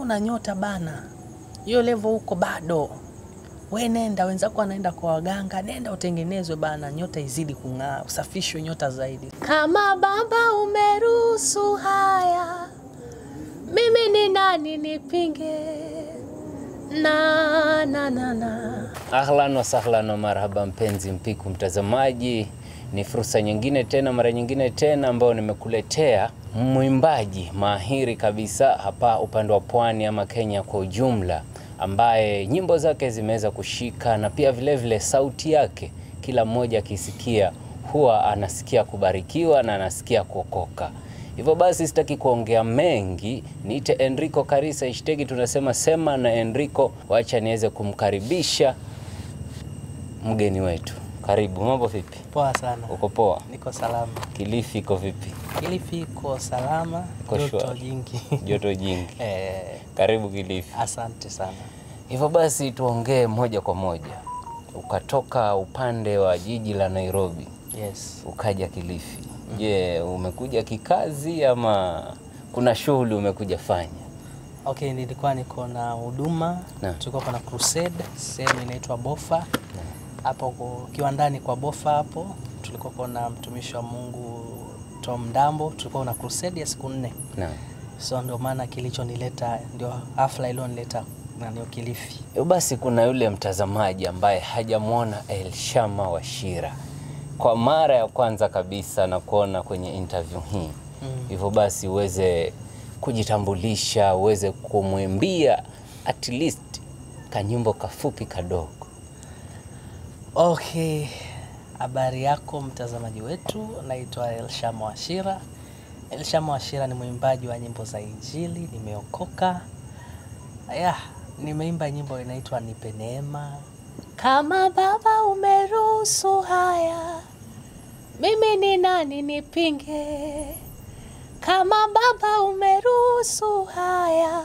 una nyota bana. Hiyo level huko bado. We nenda, wenzako wanaenda kwa waganga, nenda utengenezwe bana, nyota izidi kung'aa, usafishwe nyota zaidi. Kama Baba umeruhusu haya, mimi ni nani nipinge? Na. Ahlan wa sahlan wa marhaba mpenzi mpiku mtazamaji. Ni fursa nyingine tena, mara nyingine tena ambao nimekuletea mwimbaji mahiri kabisa hapa upande wa pwani ama Kenya kwa ujumla, ambaye nyimbo zake zimeweza kushika na pia vile vile sauti yake kila mmoja akisikia huwa anasikia kubarikiwa na anasikia kuokoka. Hivyo basi sitaki kuongea mengi, niite Enrico Karisa #, tunasema sema na Enrico. Wacha niweze kumkaribisha mgeni wetu. Karibu, mambo vipi? Poa sana. Uko poa? Niko salama. Kilifi iko vipi? Kilifi iko salama, joto jingi. Joto jingi. Karibu Kilifi. Asante sana. Hivyo basi tuongee moja kwa moja. Ukatoka upande wa jiji la Nairobi. Yes. Ukaja Kilifi. Je, umekuja kikazi ama kuna shughuli umekuja fanya? Okay, nilikuwa niko na huduma. Tulikuwa kuna crusade, sehemu inaitwa Bofa. Hapo kiwandani kwa Bofa hapo tulikuwa kuna mtumishi wa Mungu Tom Dambo, tulikuwa na crusade ya siku 4. Naam. So ndio maana kilichonileta, ndio hafla ilionileta na ndio Kilifi. Basi kuna yule mtazamaji ambaye hajamuona Elshama Wachira kwa mara ya kwanza kabisa na kuona kwenye interview hii. Hivyo basi uweze kujitambulisha, uweze kumwimbia at least kanyimbo kafupi kadogo. Okay, habari yako mtazamaji wetu, naitwa Elshama Wachira. Elshama Wachira ni mwimbaji wa nyimbo za Injili, nimeokoka. Nimeimba nyimbo inaitwa Nipe Neema. Kama Baba umeruhusu haya, mimi ni nani nipinge? Kama Baba umeruhusu haya,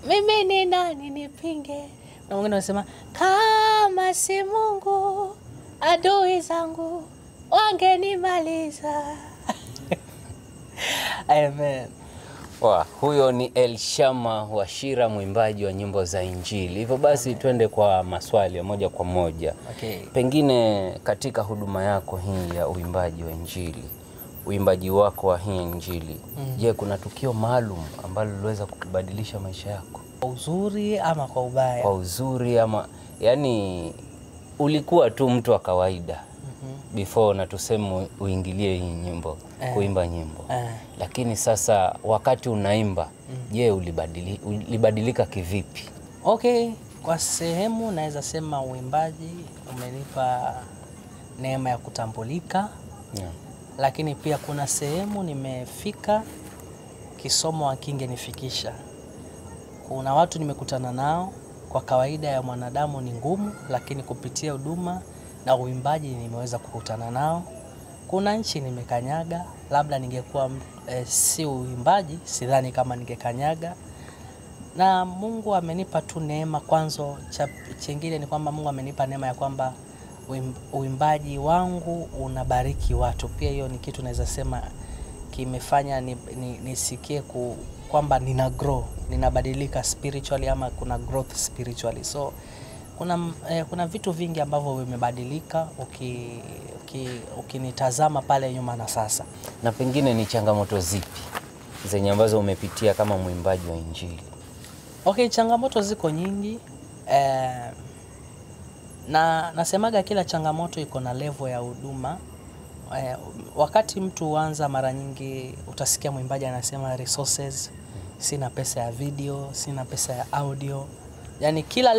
mimi ni nani nipinge? Na mwingine anasema kama si Mungu, adui zangu wangenimaliza. Amen. Huyo ni Elshama Wachira, mwimbaji wa nyimbo za Injili. Hivyo basi twende kwa maswali moja kwa moja. Okay. Pengine katika huduma yako hii ya uimbaji wa Injili, uimbaji wako wa hii Injili, je, kuna tukio maalum ambalo liweza kubadilisha maisha yako? Kwa uzuri ama kwa ubaya? Kwa uzuri ama yani ulikuwa tu mtu wa kawaida before na tuseme uingilie hii nyimbo, kuimba nyimbo. Lakini sasa wakati unaimba, je, ulibadilika kivipi? Okay, kwa sehemu naweza sema uimbaji umenipa neema ya kutambulika. Lakini pia kuna sehemu nimefika kisomo hakingenifikisha. Kuna watu nimekutana nao, kwa kawaida ya mwanadamu ni ngumu, lakini kupitia huduma na uimbaji nimeweza kukutana nao. Kuna nchi nimekanyaga, labda ningekuwa si uimbaji, sidhani kama ningekanyaga. Na Mungu amenipa tu neema. Kwanza chengine ni kwamba Mungu amenipa neema ya kwamba uimbaji wangu unabariki watu. Pia hiyo ni kitu naweza sema kimefanya nisikie kwamba nina grow, ninabadilika spiritually ama kuna growth spiritually. So kuna vitu vingi ambavyo vimebadilika ukinitazama pale nyuma na sasa. Na pengine ni changamoto zipi zenye ambazo umepitia kama mwimbaji wa Injili? Okay, changamoto ziko nyingi. Na nasemaga kila changamoto iko na level ya huduma. Wakati mtu huanza, mara nyingi utasikia mwimbaji anasema resources, sina pesa ya video, sina pesa ya audio. Yani kila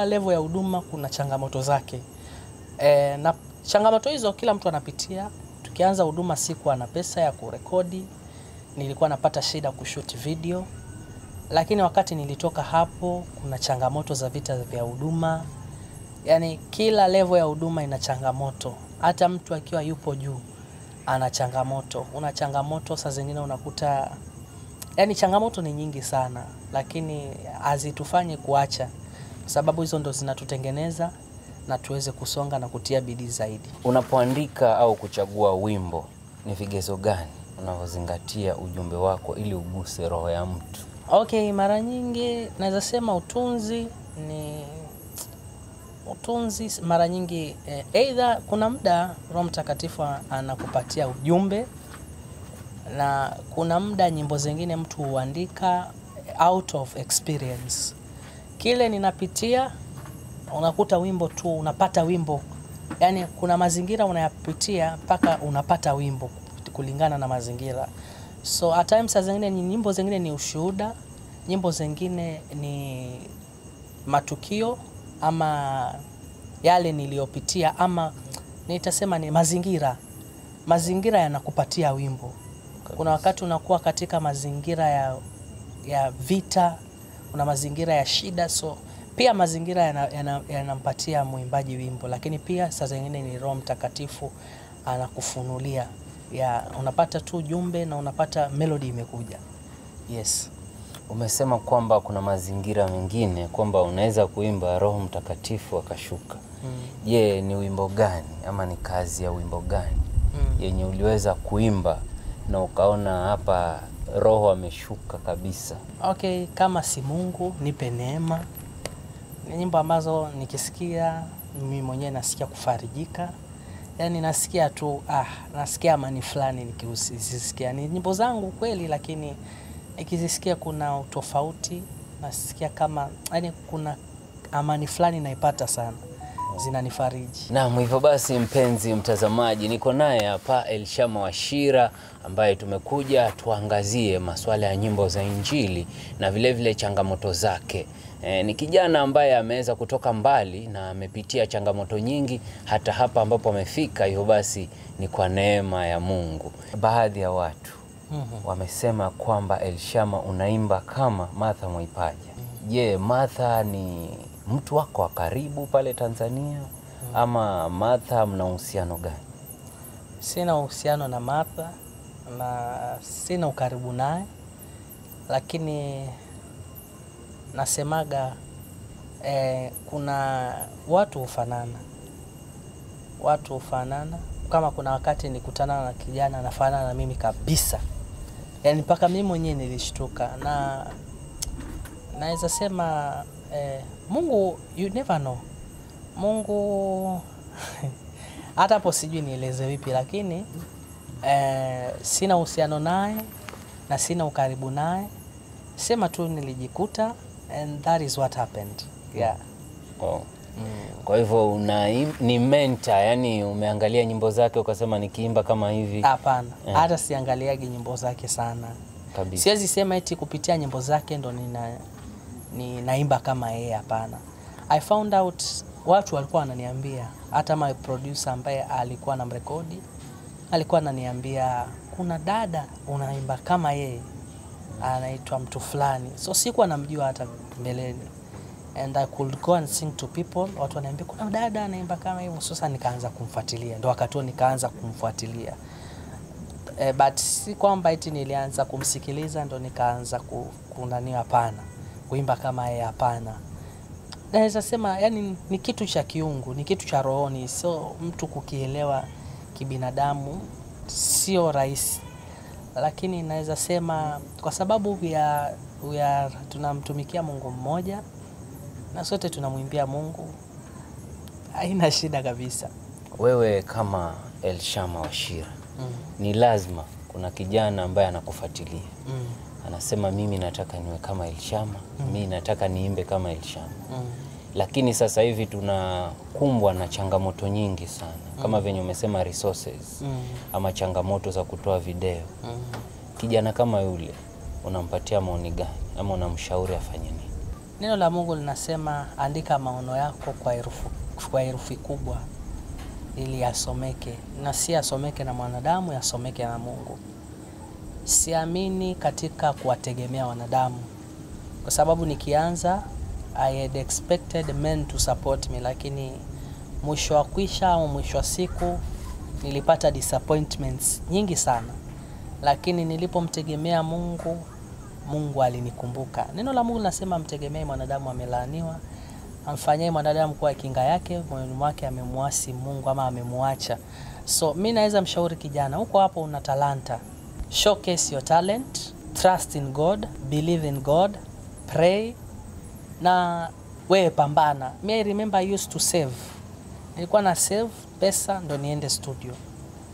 level ya huduma kuna changamoto zake. Na changamoto hizo kila mtu anapitia. Tukianza huduma sikuwa na pesa ya kurekodi, nilikuwa napata shida kushoot video. Lakini wakati nilitoka hapo, kuna changamoto za vita vya huduma. Yani kila level ya huduma ina changamoto. Hata mtu akiwa yupo juu ana changamoto. Una changamoto saa zingine unakuta, yani changamoto ni nyingi sana, lakini hazitufanye kuacha, sababu hizo ndo zinatutengeneza na tuweze kusonga na kutia bidii zaidi. Unapoandika au kuchagua wimbo, ni vigezo gani unavyozingatia ujumbe wako ili uguse roho ya mtu? Okay, mara nyingi naweza sema utunzi mara nyingi either kuna muda Roho Mtakatifu anakupatia ujumbe, na kuna muda nyimbo zingine mtu huandika out of experience. Kile ninapitia unakuta wimbo tu, unapata wimbo. Yani kuna mazingira unayapitia mpaka unapata wimbo kulingana na mazingira. So at times zingine nyimbo zingine ni ushuhuda, nyimbo zingine ni matukio ama yale niliyopitia, ama nitasema ni mazingira yanakupatia wimbo. Kuna wakati unakuwa katika mazingira ya vita, kuna mazingira ya shida, so pia mazingira yanampatia mwimbaji wimbo, lakini pia saa zingine ni Roho Mtakatifu anakufunulia. Unapata tu jumbe na unapata melody imekuja. Yes. Umesema kwamba kuna mazingira mengine kwamba unaweza kuimba Roho Mtakatifu akashuka. Je, ni wimbo gani ama ni kazi ya wimbo gani yenye uliweza kuimba na ukaona hapa Roho ameshuka kabisa? Okay, kama si Mungu nipe neema. Ni nyimbo ambazo nikisikia mimi mwenyewe nasikia kufarijika. Yani nasikia tu nasikia amani fulani nikizisikia. Ni nyimbo zangu kweli, lakini nikizisikia kuna utofauti, nasikia kama yani kuna amani fulani naipata sana. Zinanifariji. Naam, hivyo basi mpenzi mtazamaji, niko naye hapa Elshama Wachira ambaye tumekuja tuangazie masuala ya nyimbo za Injili na vile vile changamoto zake. Ni kijana ambaye ameweza kutoka mbali na amepitia changamoto nyingi hata hapa ambapo amefika. Hivyo basi ni kwa neema ya Mungu. Baadhi ya watu wamesema kwamba Elshama unaimba kama Martha Mwaipaja. Je, Martha ni mtu wako wa karibu pale Tanzania ama Martha mna uhusiano gani? Sina uhusiano na Martha na sina ukaribu naye, lakini nasemaga kuna watu hufanana. Kama kuna wakati nikutana na kijana anafanana na mimi kabisa, yani mpaka mimi mwenyewe nilishtuka, na naweza sema Mungu, you never know. Mungu hata hapo sijui nieleze vipi, lakini sina uhusiano naye na sina ukaribu naye. Sema tu nilijikuta and that is what happened. Yeah. Oh. Kwa hivyo ni mentor, yani umeangalia nyimbo zake ukasema nikiimba kama hivi? Hapana. Hata siangaliagi nyimbo zake sana. Kabisa. Siwezi sema eti kupitia nyimbo zake ndo naimba kama yeye, hapana. I found out, watu walikuwa wananiambia, hata my producer ambaye alikuwa anamrekodi alikuwa ananiambia kuna dada unaimba kama yeye, anaitwa mtu fulani. So sikuwa namjua hata mbeleni, and I could go and sing to people. Watu wananiambia kuna dada anaimba kama hivyo. Sasa nikaanza kumfuatilia, ndo wakati nikaanza kumfuatilia. But si kwamba eti nilianza kumsikiliza ndo nikaanza kunani, hapana. Kuimba kama yeye, hapana. Naweza sema yani ni kitu cha kiungu, ni kitu cha rohoni, so mtu kukielewa kibinadamu sio rahisi. Lakini naweza sema kwa sababu tunamtumikia Mungu mmoja na sote tunamwimbia Mungu, haina shida kabisa. Wewe kama Elshama Wachira, ni lazima kuna kijana ambaye anakufuatilia. Anasema mimi nataka niwe kama Elshama, mimi nataka niimbe kama Elshama. Lakini sasa hivi tunakumbwa na changamoto nyingi sana. Kama venye umesema resources, ama changamoto za kutoa video. Kijana kama yule unampatia maoni gani ama unamshauri afanye nini? Neno la Mungu linasema andika maono yako kwa herufi kubwa ili yasomeke, na si yasomeke na mwanadamu, yasomeke na Mungu. Siamini katika kuwategemea wanadamu, kwa sababu nikianza I had expected men to support me, lakini mwisho wa kwisha au mwisho wa siku nilipata disappointments nyingi sana. Lakini nilipomtegemea Mungu, Mungu alinikumbuka. Neno la Mungu linasema mtegemee mwanadamu amelaaniwa, amfanyaye mwanadamu kuwa kinga yake, moyoni mwake amemwasi Mungu ama amemwacha. So mimi naweza mshauri kijana, huko hapo una talanta, showcase your talent, trust in God, believe in God, pray, na wewe pambana. I remember I used to save. Nilikuwa na save pesa ndo niende studio.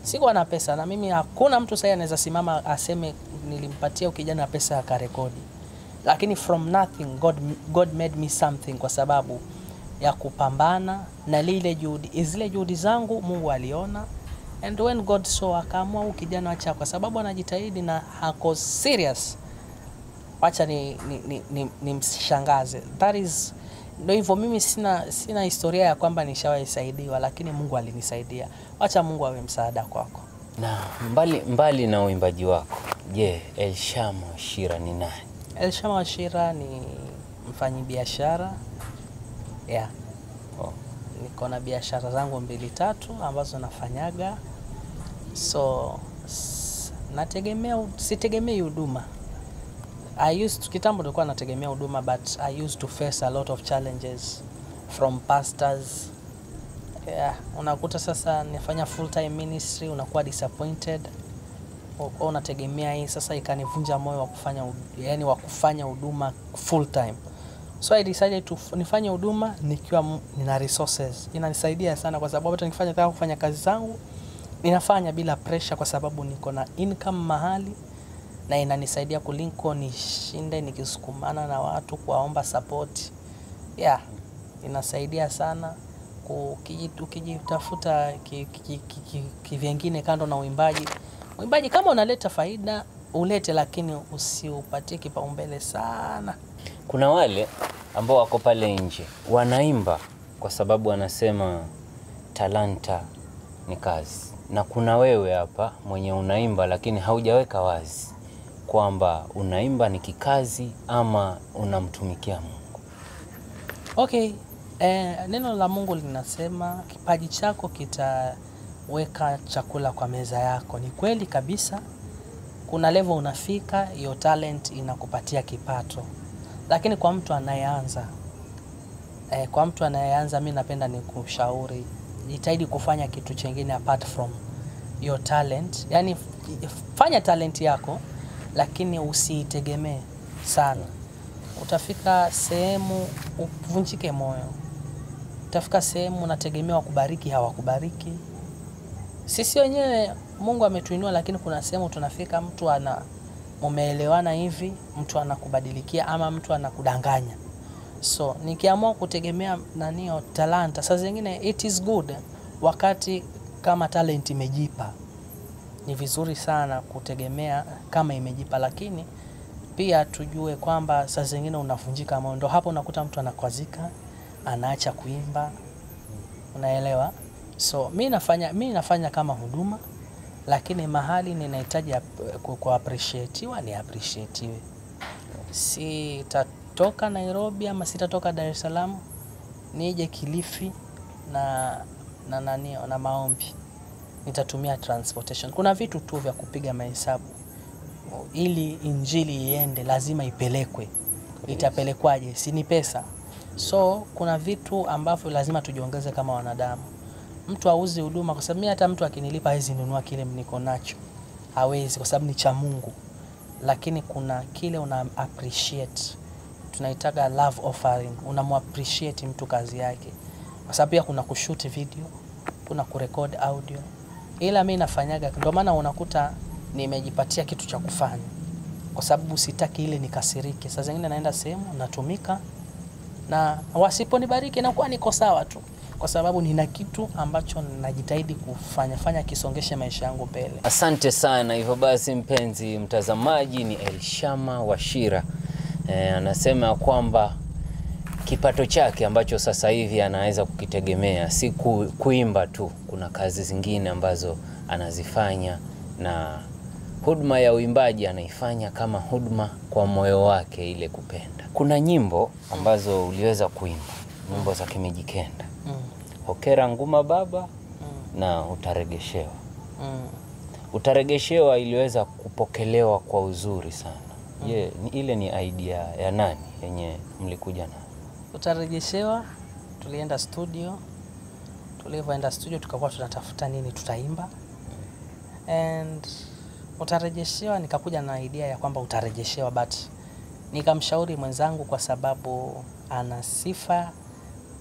Sikuwa na pesa, na mimi hakuna mtu sasa anaweza simama aseme nilimpatia kijana pesa ya karekodi. Lakini from nothing God made me something, kwa sababu ya kupambana na zile juhudi zangu Mungu aliona. And when God saw, akaamua huyu kijana acha, kwa sababu anajitahidi na hako serious, acha ni mshangaze. That is, ndio hivyo. Mimi sina historia ya kwamba nishawahi saidiwa, lakini Mungu alinisaidia. Acha Mungu awe msaada kwako. Na mbali na uimbaji wako, je, Elshama Washira ni nani? Elshama Washira ni mfanyabiashara. Yeah. Niko na biashara zangu 2-3 ambazo nafanyaga. So sitegemei huduma. Kitambo nilikuwa nategemea huduma, but I used to face a lot of challenges from pastors. Yeah, unakuta sasa nifanya full time ministry, unakuwa disappointed. Unategemea hii, sasa ikanivunja moyo wa kufanya huduma full time. So I decided to nifanye huduma nikiwa nina resources. Inanisaidia sana, kwa sababu hata nikifanya kufanya kazi zangu ninafanya bila pressure, kwa sababu niko na income mahali, na inanisaidia kuliko nishinde nikisukumana na watu kuwaomba support. Yeah, inasaidia sana ukijitafuta kivingine kando na uimbaji. Uimbaji kama unaleta faida ulete, lakini usiupatie kipaumbele sana. Kuna wale ambao wako pale nje wanaimba kwa sababu wanasema talanta ni kazi, na kuna wewe hapa mwenye unaimba lakini haujaweka wazi kwamba unaimba ni kikazi ama unamtumikia Mungu. Okay, neno la Mungu linasema kipaji chako kitaweka chakula kwa meza yako. Ni kweli kabisa. Kuna level unafika, your talent inakupatia kipato. Lakini kwa mtu anayeanza, mimi napenda nikushauri, jitahidi kufanya kitu kingine apart from your talent. Yani fanya talent yako, lakini usiitegemee sana. Utafika sehemu uvunjike moyo. Utafika sehemu unategemea wakubariki, hawakubariki. Sisi wenyewe Mungu ametuinua, lakini kuna sehemu tunafika mtu mumeelewana hivi, mtu anakubadilikia ama mtu anakudanganya. So nikiamua kutegemea talanta, saa zingine it is good wakati kama talent imejipa. Ni vizuri sana kutegemea kama imejipa, lakini pia tujue kwamba saa zingine unavunjika moyo. Ndio hapo unakuta mtu anakwazika, anaacha kuimba. Unaelewa? So mimi nafanya kama huduma, lakini mahali ninahitaji kuappreciatiwa ni appreciatiwe. Sitatoka Nairobi ama sitatoka Dar es Salaam nije Kilifi na maombi. Nitatumia transportation. Kuna vitu tu vya kupiga mahesabu. Ili injili iende lazima ipelekwe. Itapelekwaje? Si ni pesa. So kuna vitu ambavyo lazima tujiongeze kama wanadamu. Mtu auzi huduma, kwa sababu mimi hata mtu akinilipa hawezi nunua kile niko nacho. Hawezi, kwa sababu ni cha Mungu. Lakini kuna kile una appreciate. Tunaitaga love offering. Unamuappreciate mtu kazi yake. Kwa sababu pia kuna kushoot video, kuna kurecord audio. Ila mimi nafanyaga, ndio maana unakuta nimejipatia kitu cha kufanya. Kwa sababu sitaki ile nikasirike. Saa zingine naenda sehemu natumika, na wasiponibariki na kuwa niko sawa tu, kwa sababu nina kitu ambacho najitahidi kufanya kisongeshe maisha yangu mbele. Asante sana. Hivyo basi, mpenzi mtazamaji, ni Elshama Washira. Anasema kwamba kipato chake ambacho sasa hivi anaweza kukitegemea si kuimba tu, kuna kazi zingine ambazo anazifanya, na huduma ya uimbaji anaifanya kama huduma kwa moyo wake, ile kupenda. Kuna nyimbo ambazo uliweza kuimba, nyimbo za Kimijikenda. Hokera Nguma Baba na Utaregeshewa. Utaregeshewa iliweza kupokelewa kwa uzuri sana. Ile ni idea ya nani yenye mlikuja na? Utaregeshewa tulienda studio. Tulivyoenda studio tukakuwa tunatafuta nini tutaimba. And utarejeshewa, nikakuja na idea ya kwamba utarejeshewa, but nikamshauri mwenzangu kwa sababu ana sifa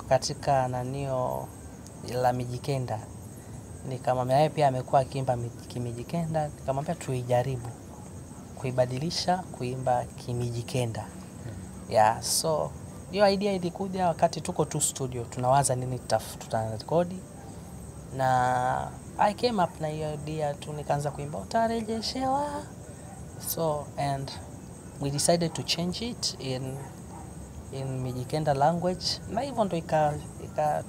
katika nanio la Mijikenda. Nikamwambia yeye pia amekuwa akiimba Kimijikenda, nikamwambia tuijaribu kuibadilisha kuimba Kimijikenda. Yeah, so hiyo idea ilikuja wakati tuko tu studio tunawaza nini tutarekodi, na I came up na hiyo idea tu, nikaanza kuimba utarejeshewa. So and we decided to change it in Mijikenda language, na hivyo ndo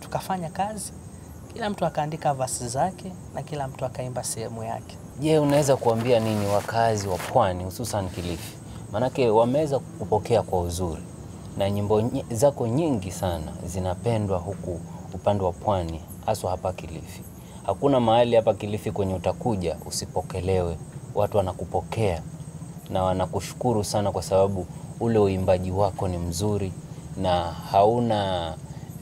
tukafanya kazi, kila mtu akaandika verse zake na kila mtu akaimba sehemu yake. Je, unaweza kuambia nini wakazi wa Pwani hususan Kilifi? Manake wameweza kupokea kwa uzuri na nyimbo zako nyingi sana zinapendwa huku upande wa Pwani, haswa hapa Kilifi. Hakuna mahali hapa Kilifi kwenye utakuja usipokelewe. Watu wanakupokea na wanakushukuru sana kwa sababu ule uimbaji wako ni mzuri na hauna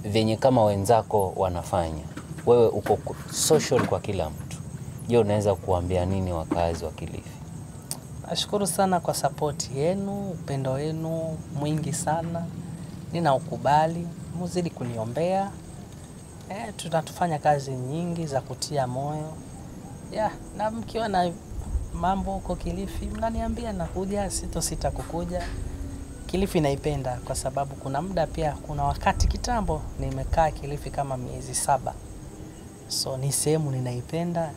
venye kama wenzako wanafanya. Wewe uko social kwa kila mtu. Je, unaweza kuambia nini wakazi wa Kilifi? Nashukuru sana kwa support yenu, upendo wenu mwingi sana. Ninaukubali, muzidi kuniombea. Tunatufanya kazi nyingi za kutia moyo. Na mkiwa na mambo huko Kilifi, mnaniambia nakuja, sita kukuja. Kilifi naipenda kwa sababu kuna muda pia, kuna wakati kitambo nimekaa Kilifi kama miezi 7. So ni sehemu ninaipenda.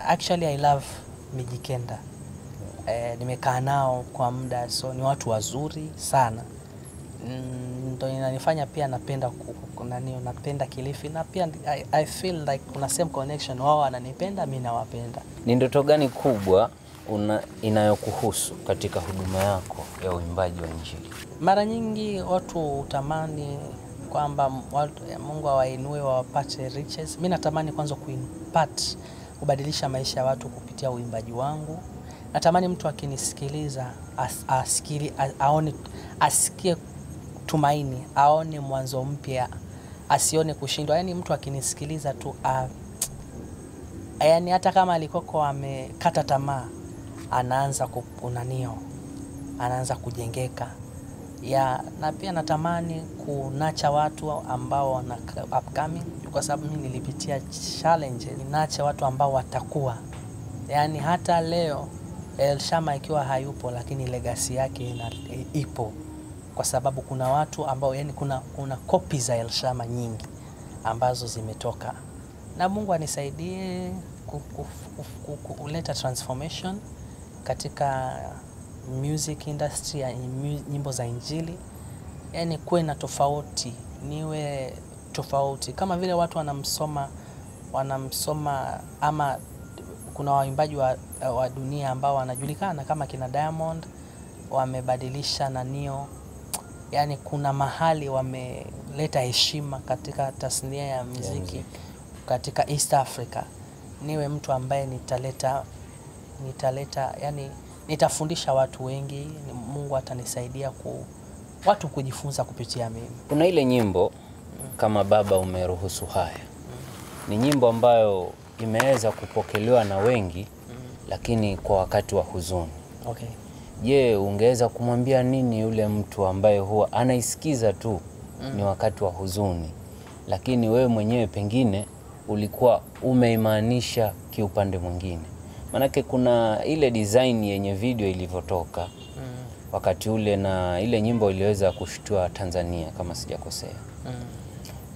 Actually I love Mijikenda. Nimekaa nao kwa muda, so ni watu wazuri sana. Ndio inanifanya pia napenda napenda Kilifi, na pia I feel like kuna same connection, wao wananipenda mimi nawapenda. Ni ndoto gani kubwa inayokuhusu katika huduma yako ya uimbaji wa Injili? Mara nyingi watu utamani kwamba Mungu awainue wapate riches. Mimi natamani kwanza kubadilisha maisha ya watu kupitia uimbaji wangu. Natamani mtu akinisikiliza asikie tumaini, aone mwanzo mpya, asione kushindwa. Yani mtu akinisikiliza tu yani hata kama alikoko amekata tamaa, anaanza anaanza kujengeka. Na pia natamani kunacha watu ambao wana upcoming, kwa sababu mimi nilipitia challenge. Ninacha watu ambao watakuwa, yani hata leo Elshama ikiwa hayupo, lakini legacy yake ipo, kwa sababu kuna watu ambao yani kuna copy za Elshama nyingi ambazo zimetoka, na Mungu anisaidie kuleta transformation katika music industry ya nyimbo za Injili. Yani kuwe na tofauti, niwe tofauti kama vile watu wanamsoma ama kuna waimbaji wa dunia ambao wanajulikana kama kina Diamond, wamebadilisha nanio. Yani kuna mahali wameleta heshima katika tasnia ya muziki katika East Africa. Niwe mtu ambaye nitaleta yani nitafundisha watu wengi. Mungu atanisaidia watu kujifunza kupitia mimi. Kuna ile nyimbo kama Baba Umeruhusu Haya. Ni nyimbo ambayo imeweza kupokelewa na wengi, lakini kwa wakati wa huzuni. Okay. Je, ungeweza kumwambia nini yule mtu ambaye huwa anaisikiza tu ni wakati wa huzuni, lakini wewe mwenyewe pengine ulikuwa umeimaanisha kiupande mwingine? Manake kuna ile design yenye video ilivyotoka wakati ule, na ile nyimbo iliweza kushtua Tanzania kama sijakosea.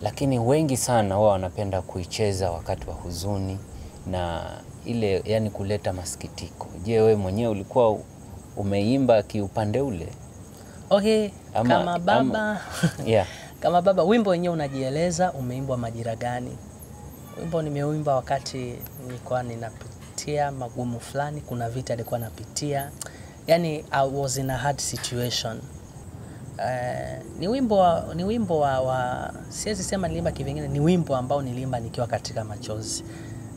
Lakini wengi sana wao wanapenda kuicheza wakati wa huzuni na ile yani kuleta masikitiko. Je, wewe mwenyewe ulikuwa umeimba kiupande ule? Okay, kama Baba kama Baba, wimbo wenyewe unajieleza umeimbwa majira gani? Wimbo nimeuimba wakati nilikuwa ninapitia magumu fulani, kuna vita nilikuwa napitia. Yani I was in a hard situation. Ni wimbo wa siwezi sema nilimba kivingine, ni wimbo ambao nilimba nikiwa katika machozi.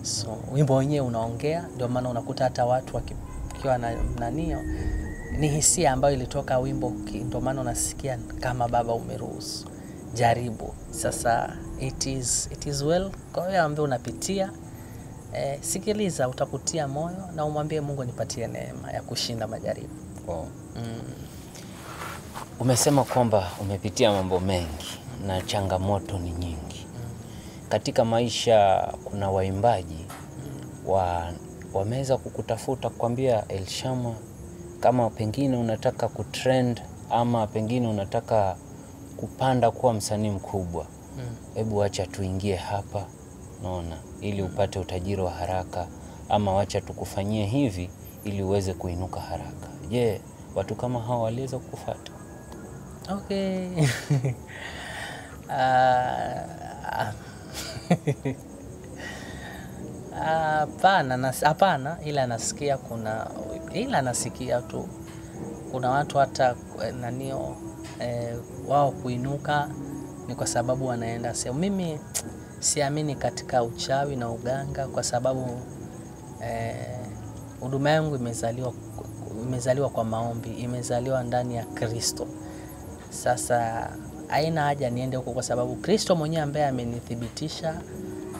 So wimbo wenyewe unaongea, ndio maana unakuta hata watu wakiwa na nanio, ni hisia ambayo ilitoka wimbo, ndio maana unasikia kama Baba Umeruhusu. Jaribu. Sasa it is well. Kwa hiyo ambaye unapitia, sikiliza, utakutia moyo na umwambie Mungu nipatie neema ya kushinda majaribu. Umesema kwamba umepitia mambo mengi na changamoto ni nyingi. Katika maisha kuna waimbaji wameweza kukutafuta kukwambia Elshama, kama pengine unataka kutrend ama pengine unataka kupanda kuwa msanii mkubwa, hebu acha tuingie hapa, naona, ili upate utajiri wa haraka, ama wacha tukufanyie hivi ili uweze kuinuka haraka. Je, watu kama hao waliweza kukufuata? Okay. Hapana, ila nasikia tu kuna watu hata wao kuinuka ni kwa sababu wanaenda sehemu. Mimi siamini katika uchawi na uganga, kwa sababu huduma yangu imezaliwa kwa maombi, imezaliwa ndani ya Kristo. Sasa haina haja niende huko, kwa sababu Kristo mwenyewe ambaye amenithibitisha,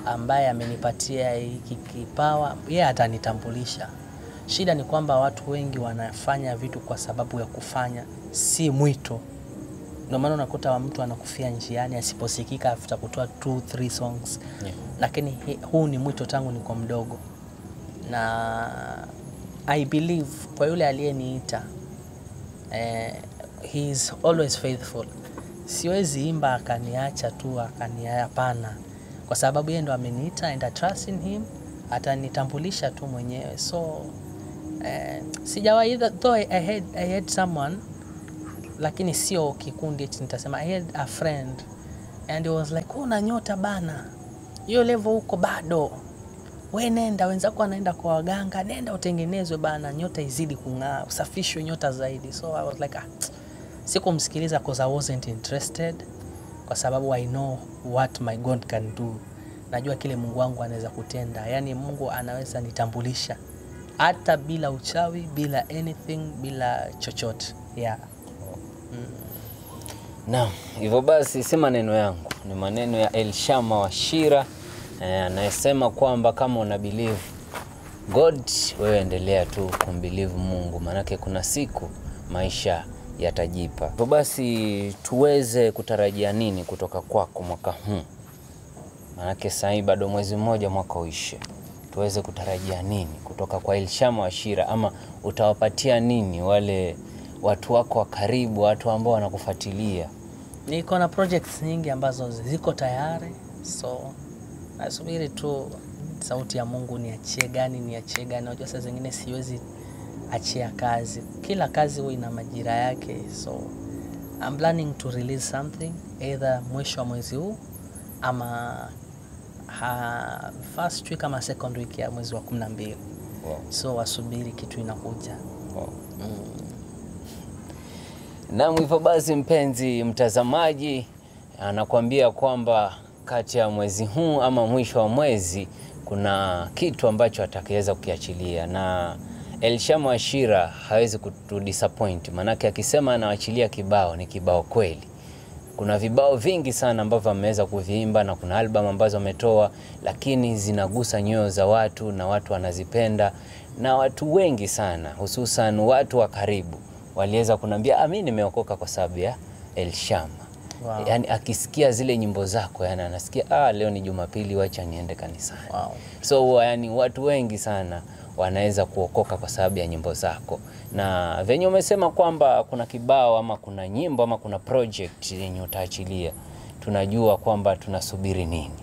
ambaye amenipatia hiki kipawa, yeye atanitambulisha. Shida ni kwamba watu wengi wanafanya vitu kwa sababu ya kufanya, si mwito. Ndio maana unakuta wa mtu anakufia njiani asiposikika after kutoa 2-3 songs. Lakini huu ni mwito tangu niko mdogo. Na I believe kwa yule aliyeniita, he is always faithful. Siwezi imba akaniacha tu hapana. Kwa sababu yeye ndo ameniita and I trust in him, atanitambulisha tu mwenyewe. So sijawahi, though I had someone, lakini sio kikundi eti nitasema. I had a friend and he was like, una nyota bana, hiyo level huko bado, we nenda, wenzako wanaenda kwa waganga, nenda utengenezwe bana, nyota izidi kung'aa, usafishwe nyota zaidi. So I was like, sikumsikiliza because I wasn't interested, kwa sababu I know what my God can do. Najua kile Mungu wangu anaweza kutenda. Yani Mungu anaweza nitambulisha hata bila uchawi, bila anything, bila chochote. Naam, hivyo basi si maneno yangu, ni maneno ya Elshama Wachira, anayesema kwamba kama una believe God, wewe endelea tu kumbelieve Mungu, manake kuna siku maisha yatajipa. Hivyo basi tuweze kutarajia nini kutoka kwako mwaka huu? Manake sasa bado mwezi mmoja mwaka uishe. Tuweze kutarajia nini kutoka kwa Elshama Wachira, ama utawapatia nini wale watu wako wa karibu, watu ambao wanakufuatilia? Niko na projects nyingi ambazo ziko tayari, so nasubiri tu sauti ya Mungu niachie gani. Unajua saa zingine siwezi achia kazi. Kila kazi huwa ina majira yake, so I'm planning to release something either mwisho wa mwezi huu ama first week ama second week ya mwezi wa 12. So wasubiri, kitu inakuja. Na hivyo basi mpenzi mtazamaji, anakuambia kwamba kati ya mwezi huu ama mwisho wa mwezi kuna kitu ambacho atakaweza kukiachilia, na Elshama Wachira hawezi kutudisappoint, manake akisema anaachilia kibao ni kibao kweli. Kuna vibao vingi sana ambavyo ameweza kuviimba na kuna album ambazo ametoa, lakini zinagusa nyoyo za watu na watu wanazipenda, na watu wengi sana, hususan watu wa karibu, waliweza kunambia mimi nimeokoka kwa sababu ya Elshama. Wow. Yani akisikia zile nyimbo zako, yani anasikia leo ni Jumapili, wacha niende kanisani. Wow. So yani watu wengi sana wanaweza kuokoka kwa sababu ya nyimbo zako. Na venye umesema kwamba kuna kibao ama kuna nyimbo ama kuna project yenye utaachilia, tunajua kwamba tunasubiri nini.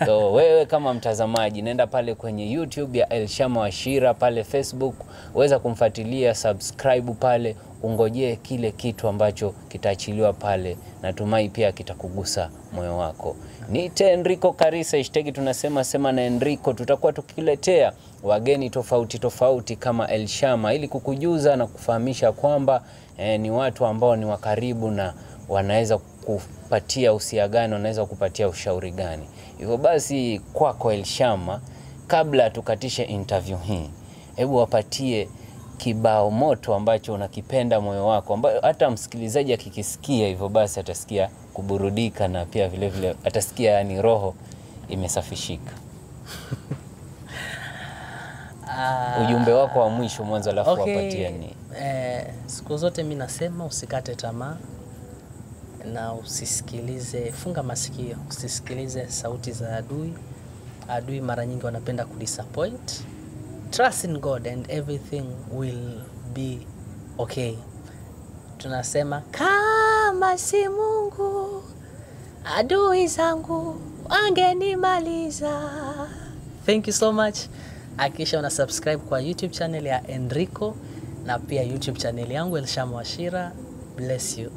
So wewe kama mtazamaji, nenda pale kwenye YouTube ya Elshama Wachira, pale Facebook, uweza kumfuatilia, subscribe pale, ungojee kile kitu ambacho kitaachiliwa pale, natumai pia kitakugusa moyo wako. Niite Enrico Karisa, hashtag tunasema sema na Enrico. Tutakuwa tukiletea wageni tofauti kama Elshama, ili kukujuza na kufahamisha kwamba ni watu ambao ni wakaribu na wanaweza kupatia usia gani, wanaweza kupatia ushauri gani. Hivyo basi kwako Elshama, kabla tukatishe interview hii, hebu wapatie kibao moto ambacho unakipenda moyo wako, ambacho hata msikilizaji akikisikia hivyo basi atasikia kuburudika, na pia vile vile atasikia yani roho imesafishika. ujumbe wako wa mwisho mwanzo alafu wapatieni. Siku zote mimi nasema usikate tamaa na usisikilize, funga masikio, usisikilize sauti za adui. Adui mara nyingi wanapenda kudisappoint. Trust in God and everything will be okay. Tunasema kama si Mungu adui zangu wangenimaliza. Thank you so much. Hakikisha una subscribe kwa YouTube channel ya Enrico na pia YouTube channel yangu Elsham Washira. Bless you.